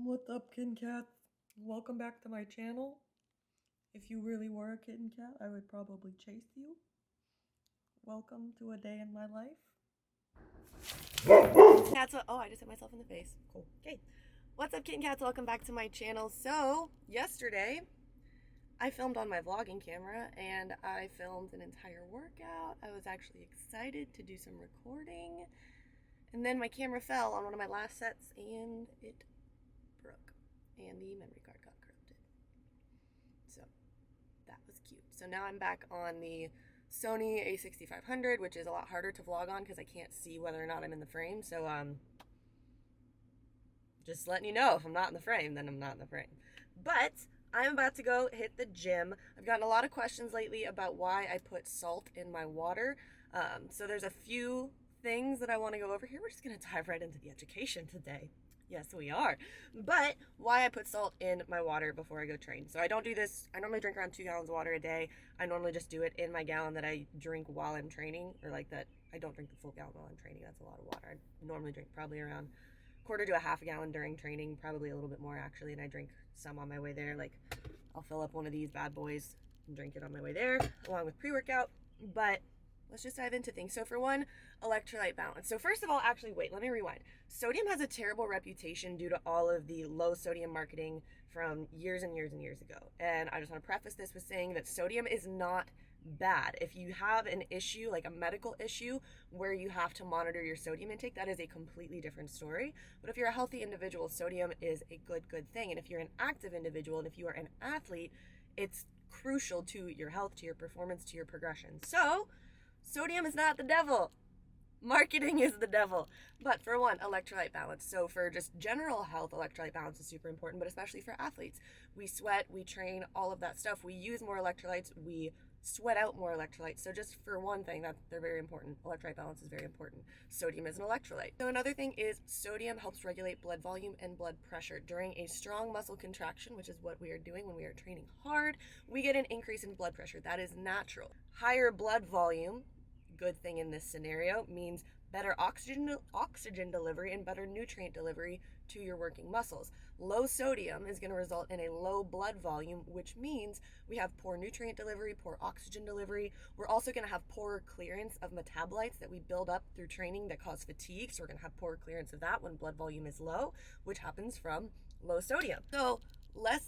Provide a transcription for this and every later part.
What's up, kitten cats? Welcome back to my channel. If you really were a kitten cat, I would probably chase you. Welcome to a day in my life. Cats, oh, I just hit myself in the face. Cool. Okay. What's up, kitten cats? Welcome back to my channel. So, yesterday, I filmed on my vlogging camera, and I filmed an entire workout. I was actually excited to do some recording, and then my camera fell on one of my last sets, and it broke, and the memory card got corrupted. So, that was cute. So now I'm back on the Sony a6500, which is a lot harder to vlog on because I can't see whether or not I'm in the frame. So, just letting you know, if I'm not in the frame, then I'm not in the frame. But I'm about to go hit the gym. I've gotten a lot of questions lately about why I put salt in my water. So there's a few things that I want to go over here. We're just going to dive right into the education today. Yes, we are. But why I put salt in my water before I go train. So I don't do this. I normally drink around 2 gallons of water a day. I normally just do it in my gallon that I drink while I'm training, or like that I don't drink the full gallon while I'm training. That's a lot of water. I normally drink probably around quarter to a half a gallon during training, probably a little bit more actually, and I drink some on my way there. Like, I'll fill up one of these bad boys and drink it on my way there, along with pre-workout. But let's just dive into things. So for one, electrolyte balance. So first of all, actually, wait, let me rewind. Sodium has a terrible reputation due to all of the low sodium marketing from years and years and years ago. And I just want to preface this with saying that sodium is not bad. If you have an issue, like a medical issue, where you have to monitor your sodium intake, that is a completely different story. But if you're a healthy individual, sodium is a good thing. And if you're an active individual, and if you are an athlete, it's crucial to your health, to your performance, to your progression. So, sodium is not the devil. Marketing is the devil. But for one, electrolyte balance. So for just general health, electrolyte balance is super important, but especially for athletes. We sweat, we train, all of that stuff. We use more electrolytes, we sweat out more electrolytes. So just for one thing, that they're very important. Electrolyte balance is very important. Sodium is an electrolyte. So another thing is sodium helps regulate blood volume and blood pressure. During a strong muscle contraction, which is what we are doing when we are training hard, we get an increase in blood pressure. That is natural. Higher blood volume, good thing in this scenario, means better oxygen delivery and better nutrient delivery to your working muscles. Low sodium is going to result in a low blood volume, which means we have poor nutrient delivery, poor oxygen delivery. We're also going to have poorer clearance of metabolites that we build up through training that cause fatigue. So we're going to have poorer clearance of that when blood volume is low, which happens from low sodium. So what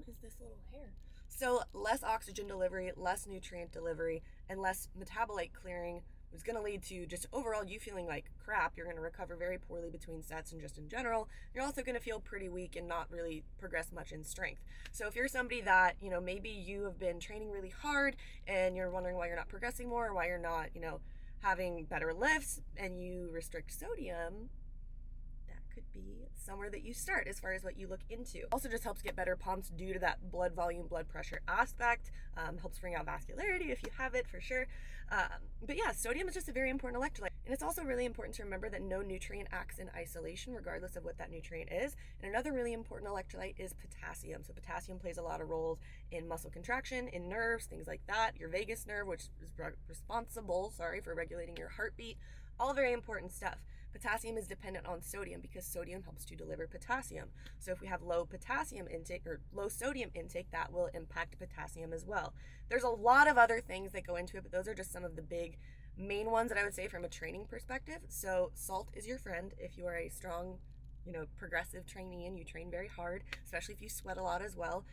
is this little hair? So less oxygen delivery, less nutrient delivery, and less metabolite clearing is going to lead to just overall you feeling like crap. You're going to recover very poorly between sets and just in general. You're also going to feel pretty weak and not really progress much in strength. So if you're somebody that, maybe you have been training really hard and you're wondering why you're not progressing more, or why you're not, having better lifts, and you restrict sodium, could be somewhere that you start as far as what you look into. Also just helps get better pumps due to that blood volume, blood pressure aspect. Helps bring out vascularity if you have it, for sure. But yeah, sodium is just a very important electrolyte. And it's also really important to remember that no nutrient acts in isolation, regardless of what that nutrient is. And another really important electrolyte is potassium. So potassium plays a lot of roles in muscle contraction, in nerves, things like that. Your vagus nerve, which is responsible, for regulating your heartbeat. All very important stuff. Potassium is dependent on sodium because sodium helps to deliver potassium. So if we have low potassium intake or low sodium intake, that will impact potassium as well. There's a lot of other things that go into it, but those are just some of the big main ones that I would say from a training perspective. So salt is your friend if you are a strong, progressive trainee and you train very hard, especially if you sweat a lot as well.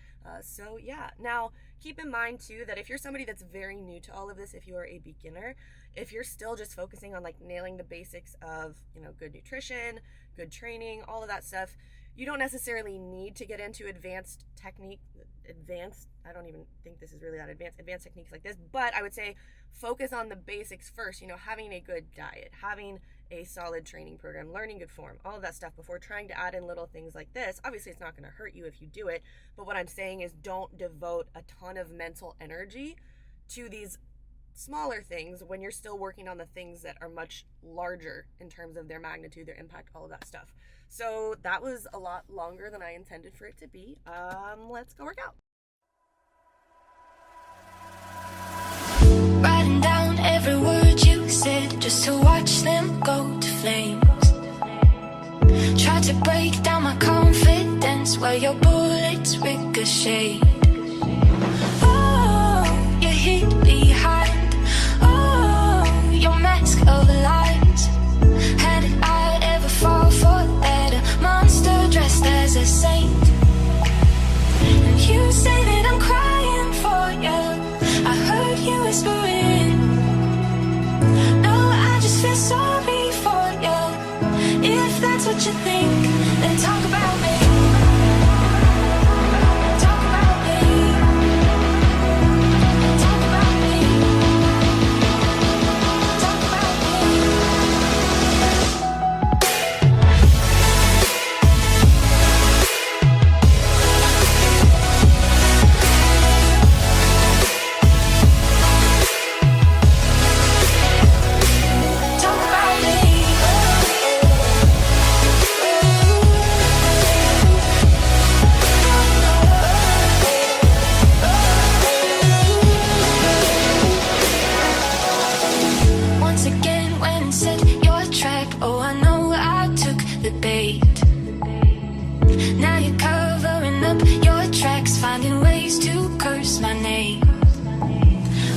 So yeah, now keep in mind too that if you're somebody that's very new to all of this, if you are a beginner, if you're still just focusing on like nailing the basics of, good nutrition, good training, all of that stuff, you don't necessarily need to get into advanced technique, I don't even think this is really that advanced techniques like this, but I would say focus on the basics first, having a good diet, having a solid training program, learning good form, all of that stuff before trying to add in little things like this. Obviously, it's not going to hurt you if you do it, but what I'm saying is don't devote a ton of mental energy to these smaller things when you're still working on the things that are much larger in terms of their magnitude, their impact, all of that stuff. So that was a lot longer than I intended for it to be. Let's go work out. Writing down every word you said just to watch them go to flames. Try to break down my confidence where your bullets ricochet. Oh, you hid behind, oh, your mask of lies. How did I ever fall for that? A monster dressed as a saint. And you say that I'm crying for you. I heard you whispering. No, I just feel sorry for you. If that's what you think, then talk about me. Talk about me. Talk about me. Talk about me. Talk about me. Once again, when and set your trap. Oh, I know I took the bait. Now you're covering up your tracks, finding ways to curse my name.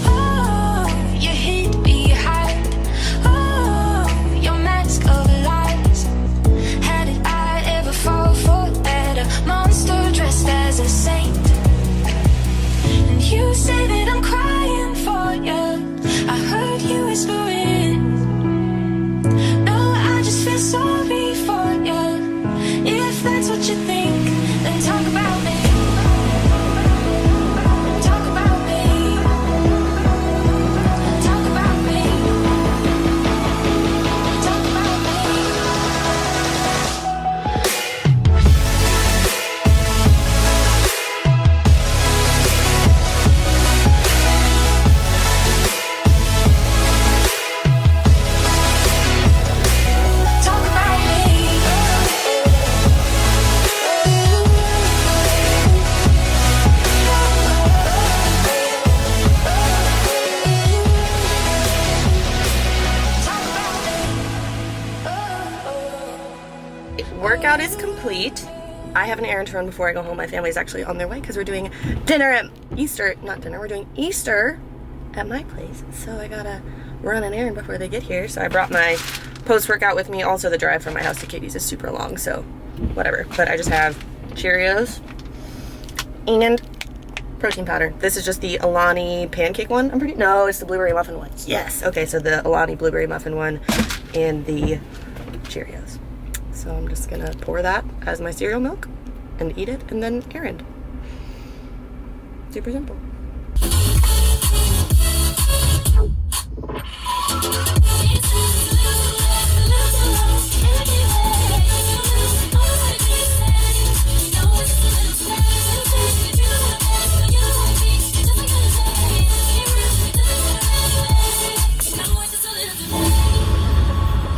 Oh, you hid behind, oh, your mask of lies. How did I ever fall for that? A monster dressed as a saint. And you say that I'm crying for you. I heard you whispering. No, I just feel sorry for you. If that's what you think, then talk about me. Talk about me. Talk about me. Talk about me. Talk about me. Talk about me. Workout is complete. I have an errand to run before I go home. My family's actually on their way because we're doing dinner at Easter. Not dinner, we're doing Easter at my place. So I gotta run an errand before they get here. So I brought my post-workout with me. Also, the drive from my house to Katie's is super long, so whatever. But I just have Cheerios, Annnnd protein powder. This is just the Alani pancake one. No, it's the blueberry muffin one. Yes. Okay, so the Alani blueberry muffin one and the Cheerios. So I'm just gonna pour that as my cereal milk and eat it and then errand. Super simple.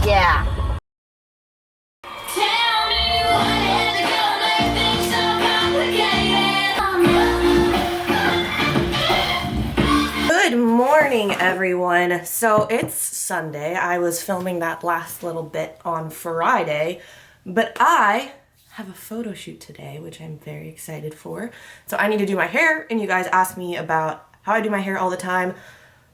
Yeah. Good morning, everyone. So it's Sunday. I was filming that last little bit on Friday, but I have a photo shoot today, which I'm very excited for. So I need to do my hair, and you guys ask me about how I do my hair all the time.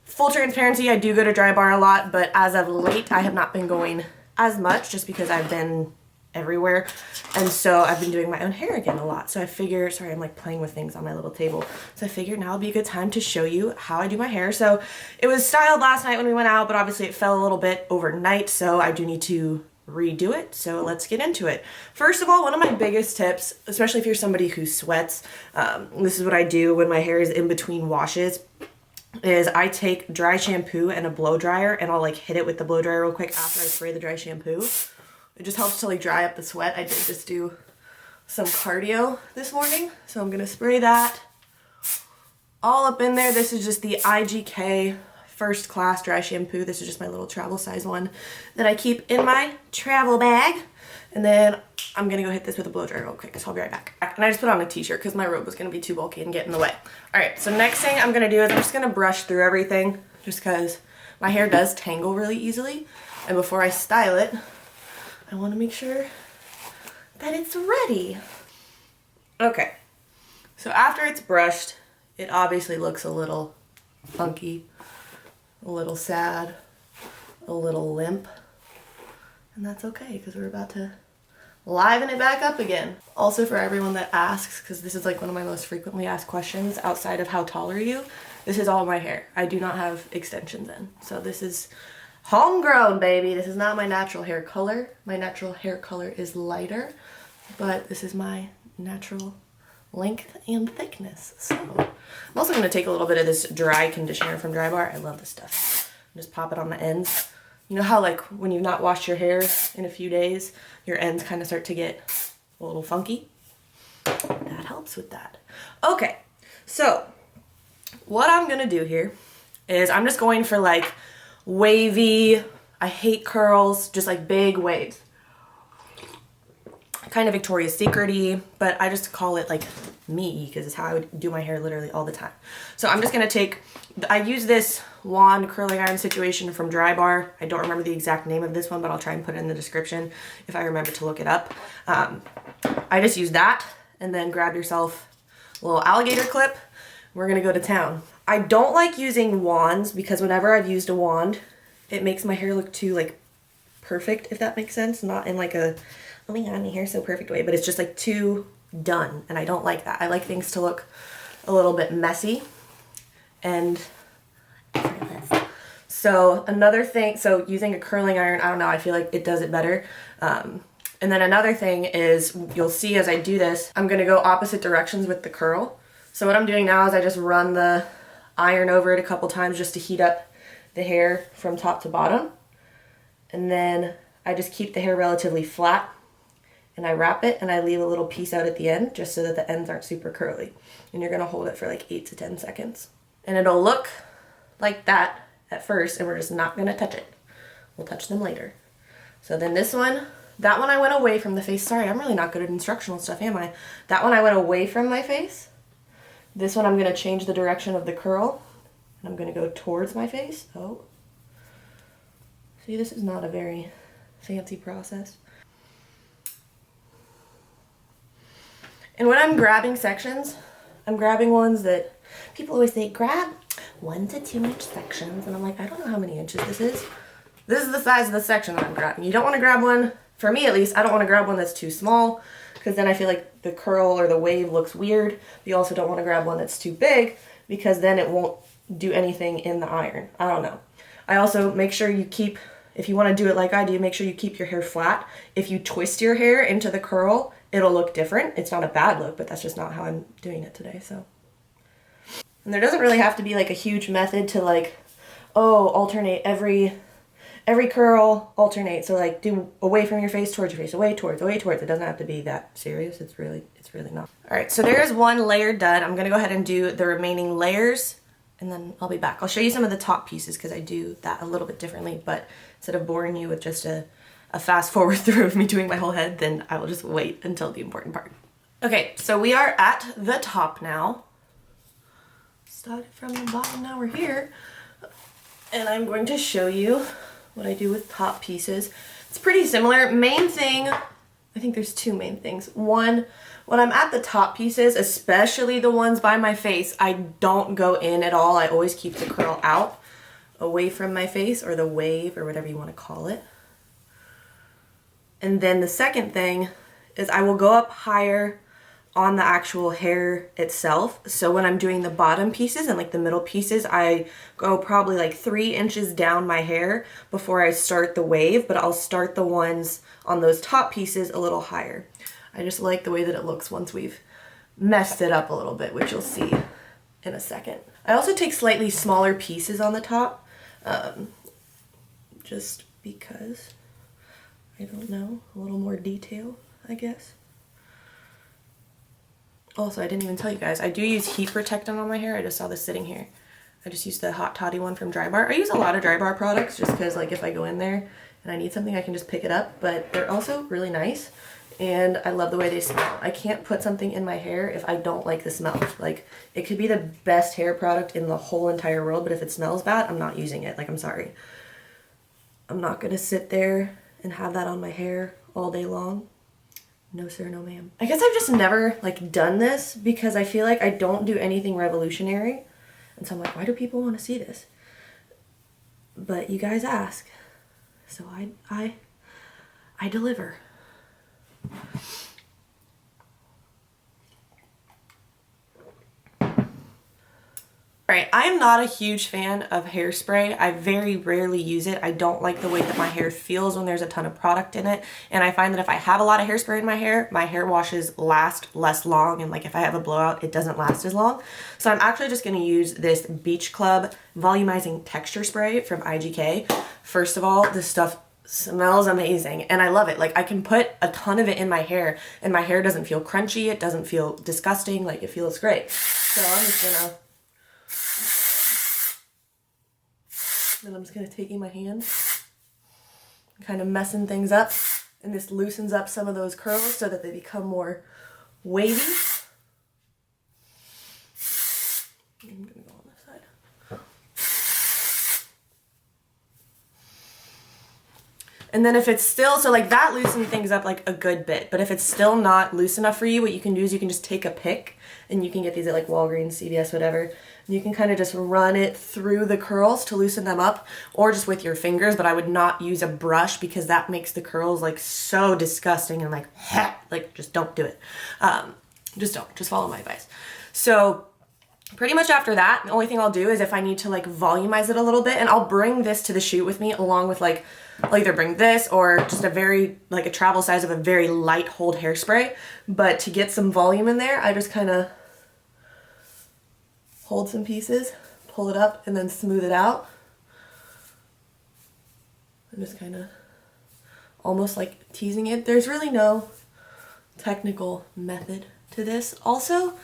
Full transparency, I do go to Dry Bar a lot, but as of late, I have not been going as much just because I've been everywhere, and so I've been doing my own hair again a lot. So I figured, sorry, I'm like playing with things on my little table, so I figured now would be a good time to show you how I do my hair. So it was styled last night when we went out, but obviously it fell a little bit overnight, so I do need to redo it. So let's get into it. First of all, one of my biggest tips, especially if you're somebody who sweats, this is what I do when my hair is in between washes, is I take dry shampoo and a blow dryer, and I'll like hit it with the blow dryer real quick after I spray the dry shampoo. It just helps to like dry up the sweat. I did just do some cardio this morning, so I'm gonna spray that all up in there. This is just the IGK First Class dry shampoo. This is just my little travel size one that I keep in my travel bag. And then I'm gonna go hit this with a blow dryer real quick, so I'll be right back. And I just put on a t-shirt because my robe was gonna be too bulky and get in the way. All right, so next thing I'm gonna do is I'm just gonna brush through everything just because my hair does tangle really easily. And before I style it, I wanna make sure that it's ready. Okay, so after it's brushed, it obviously looks a little funky, a little sad, a little limp, and that's okay because we're about to liven it back up again. Also, for everyone that asks, because this is like one of my most frequently asked questions outside of how tall are you, this is all my hair. I do not have extensions in, so this is homegrown, baby. This is not my natural hair color. My natural hair color is lighter, but this is my natural length and thickness. So I'm also going to take a little bit of this dry conditioner from Drybar. I love this stuff. Just pop it on the ends. You know how like when you've not washed your hair in a few days, your ends kind of start to get a little funky? That helps with that. Okay, so what I'm going to do here is I'm just going for like wavy, I hate curls, just like big waves. Kind of Victoria's Secret-y, but I just call it like me because it's how I would do my hair literally all the time. So I'm just gonna take, I use this wand curling iron situation from Drybar. I don't remember the exact name of this one, but I'll try and put it in the description if I remember to look it up. I just use that, and then grab yourself a little alligator clip. We're gonna go to town. I don't like using wands because whenever I've used a wand, it makes my hair look too like perfect, if that makes sense. Not in like a, oh my god, my hair's so perfect way, but it's just like too done, and I don't like that. I like things to look a little bit messy, and so another thing, so using a curling iron, I don't know, I feel like it does it better. And then another thing is, you'll see as I do this, I'm gonna go opposite directions with the curl. So what I'm doing now is I just run the iron over it a couple times just to heat up the hair from top to bottom. And then I just keep the hair relatively flat, and I wrap it and I leave a little piece out at the end just so that the ends aren't super curly. And you're gonna hold it for like 8 to 10 seconds. And it'll look like that at first, and we're just not gonna touch it. We'll touch them later. So then this one, that one I went away from the face. Sorry, I'm really not good at instructional stuff, am I? That one I went away from my face. This one I'm gonna change the direction of the curl, and I'm gonna go towards my face. Oh. See, this is not a very fancy process. And when I'm grabbing sections, I'm grabbing ones that people always say, grab 1 to 2 inch sections. And I'm like, I don't know how many inches this is. This is the size of the section that I'm grabbing. You don't want to grab one, for me at least, I don't want to grab one that's too small, because then I feel like the curl or the wave looks weird. You also don't want to grab one that's too big, because then it won't do anything in the iron. I don't know. I also make sure you keep, if you want to do it like I do, make sure you keep your hair flat. If you twist your hair into the curl, it'll look different. It's not a bad look, but that's just not how I'm doing it today, so. And there doesn't really have to be like a huge method to like, oh, alternate every curl, alternate. So like do away from your face, towards your face, away, towards. It doesn't have to be that serious. It's really not. All right, so there's one layer done. I'm gonna go ahead and do the remaining layers, and then I'll be back. I'll show you some of the top pieces because I do that a little bit differently, but instead of boring you with just a fast forward through of me doing my whole head, then I will just wait until the important part. Okay, so we are at the top now. Started from the bottom, now we're here. And I'm going to show you what I do with top pieces. It's pretty similar. Main thing, I think there's 2 main things. One, when I'm at the top pieces, especially the ones by my face, I don't go in at all. I always keep the curl out, away from my face, or the wave, or whatever you want to call it. And then the second thing is I will go up higher on the actual hair itself. So when I'm doing the bottom pieces and like the middle pieces, I go probably like 3 inches down my hair before I start the wave, but I'll start the ones on those top pieces a little higher. I just like the way that it looks once we've messed it up a little bit, which you'll see in a second. I also take slightly smaller pieces on the top, just because, I don't know, a little more detail, I guess. Also, I didn't even tell you guys, I do use heat protectant on my hair. I just saw this sitting here. I just use the Hot Toddy one from Drybar. I use a lot of Drybar products just because like if I go in there and I need something, I can just pick it up, but they're also really nice and I love the way they smell. I can't put something in my hair if I don't like the smell. Like, it could be the best hair product in the whole entire world, but if it smells bad, I'm not using it. Like, I'm sorry. I'm not gonna sit there and have that on my hair all day long. No sir, no ma'am. I guess I've just never like done this because I feel like I don't do anything revolutionary. And so I'm like, why do people want to see this? But you guys ask. So I deliver. Alright, I am not a huge fan of hairspray. I very rarely use it. I don't like the way that my hair feels when there's a ton of product in it. And I find that if I have a lot of hairspray in my hair washes last less long. And like if I have a blowout, it doesn't last as long. So I'm actually just going to use this Beach Club Volumizing Texture Spray from IGK. First of all, this stuff smells amazing and I love it. Like I can put a ton of it in my hair and my hair doesn't feel crunchy. It doesn't feel disgusting. Like it feels great. So I'm just gonna... Then I'm just going to take in my hand, kind of messing things up, and this loosens up some of those curls so that they become more wavy. I'm going to go on this side. And then if it's still, so like that loosens things up like a good bit, but if it's still not loose enough for you, what you can do is you can just take a pick, and you can get these at like Walgreens, CVS, whatever. You can kind of just run it through the curls to loosen them up, or just with your fingers, but I would not use a brush because that makes the curls like so disgusting and like just don't do it. Just follow my advice. So pretty much after that, the only thing I'll do is if I need to like volumize it a little bit, and I'll bring this to the shoot with me along with like, I'll either bring this or just a very, like a travel size of a very light hold hairspray. But to get some volume in there, I just kind of hold some pieces, pull it up, and then smooth it out. I'm just kind of almost like teasing it. There's really no technical method to this. Also,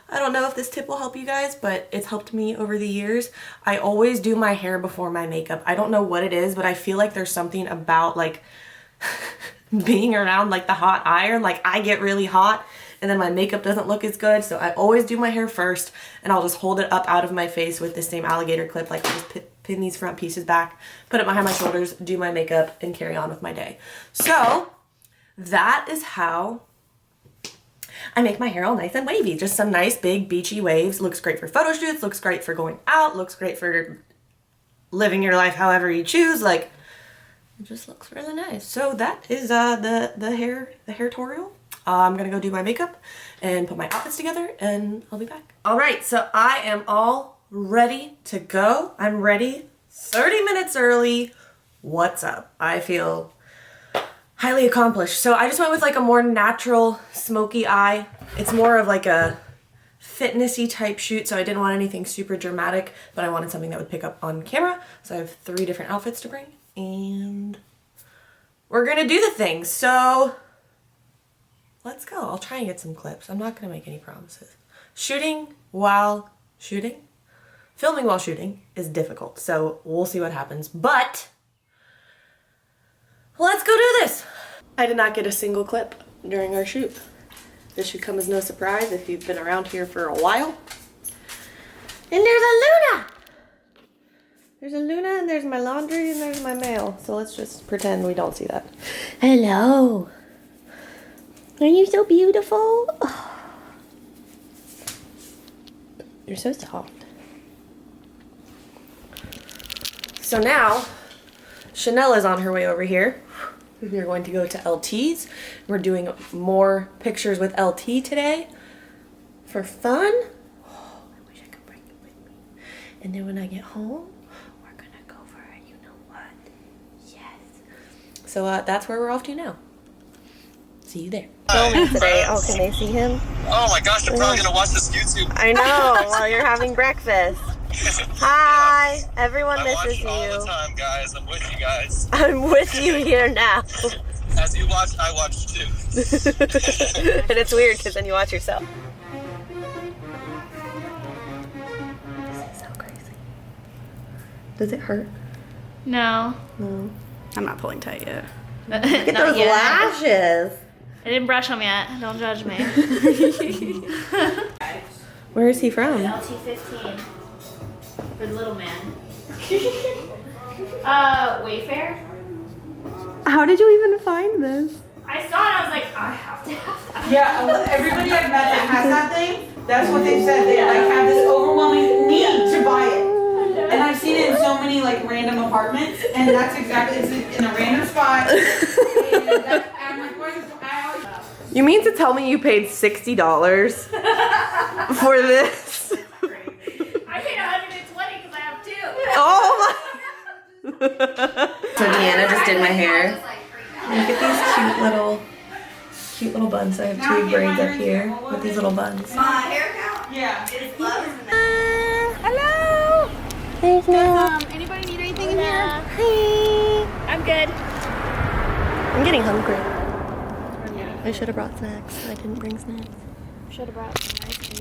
I don't know if this tip will help you guys, but it's helped me over the years. I always do my hair before my makeup. I don't know what it is, but I feel like there's something about like being around like the hot iron. Like I get really hot and then my makeup doesn't look as good. So I always do my hair first, and I'll just hold it up out of my face with the same alligator clip. Like I just pin these front pieces back, put it behind my shoulders, do my makeup, and carry on with my day. So that is how I make my hair all nice and wavy. Just some nice big beachy waves. Looks great for photo shoots, looks great for going out, looks great for living your life however you choose. Like, it just looks really nice. So that is the hair tutorial. I'm gonna go do my makeup and put my outfits together, and I'll be back. All right, so I am all ready to go. I'm ready 30 minutes early. What's up? I feel highly accomplished. So I just went with like a more natural smoky eye. It's more of like a fitnessy type shoot, so I didn't want anything super dramatic, but I wanted something that would pick up on camera. So I have 3 different outfits to bring, and we're gonna do the thing. So let's go. I'll try and get some clips. I'm not gonna make any promises. Filming while shooting is difficult, so we'll see what happens, but let's go do this. I did not get a single clip during our shoot. This should come as no surprise if you've been around here for a while. And there's a Luna! There's a Luna, and there's my laundry, and there's my mail. So let's just pretend we don't see that. Hello! Are you so beautiful? Oh. You're so soft. So now, Chanel is on her way over here. We're going to go to LT's. We're doing more pictures with LT today for fun. Oh, I wish I could bring it with me. And then when I get home, we're gonna go for a you know what. Yes. So that's where we're off to now. See you there. Filming today. Oh, can they see him? Oh my gosh, they're probably gonna watch this YouTube. I know, while you're having breakfast. Hi, everyone misses you. All the time, guys. I'm with you guys. I'm with you here now. As you watch, I watch too. And it's weird because then you watch yourself. This is so crazy. Does it hurt? No. No. I'm not pulling tight yet. Look at those lashes. I didn't brush them yet. Don't judge me. Where is he from? LT15. For the little man. Wayfair? How did you even find this? I saw it, I was like, I have to have that. Yeah, everybody I've met that has that thing, that's what they've said. They like have this overwhelming need to buy it. And I've seen it in so many like random apartments, and that's exactly, it's in a random spot. And that's, I'm like, where's You mean to tell me you paid $60 for this? I paid $120 because I have 2. Oh my. So Deanna just did my hair. Look at these cute little buns. I have 2 braids up here with these little buns. Yeah. Hello. There's no. Anybody need anything in here? Hi. I'm good. I'm getting hungry. I should have brought snacks. I didn't bring snacks. Should have brought some ice cream.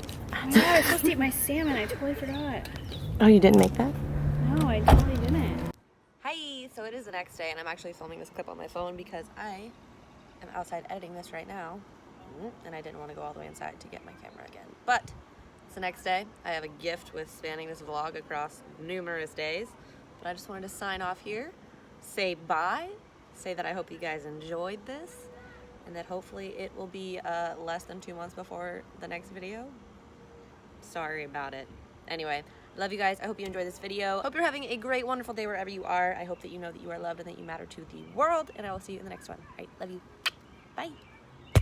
No, I was supposed to eat my salmon. I totally forgot. Oh, you didn't make that? No, I totally didn't. Hi. So it is the next day, and I'm actually filming this clip on my phone because I am outside editing this right now, and I didn't want to go all the way inside to get my camera again. But it's the next day. I have a gift with spanning this vlog across numerous days, but I just wanted to sign off here, say bye, say that I hope you guys enjoyed this, and that hopefully it will be less than 2 months before the next video. Sorry about it. Anyway, love you guys. I hope you enjoyed this video. Hope you're having a great, wonderful day wherever you are. I hope that you know that you are loved and that you matter to the world, and I will see you in the next one. All right, love you. Bye.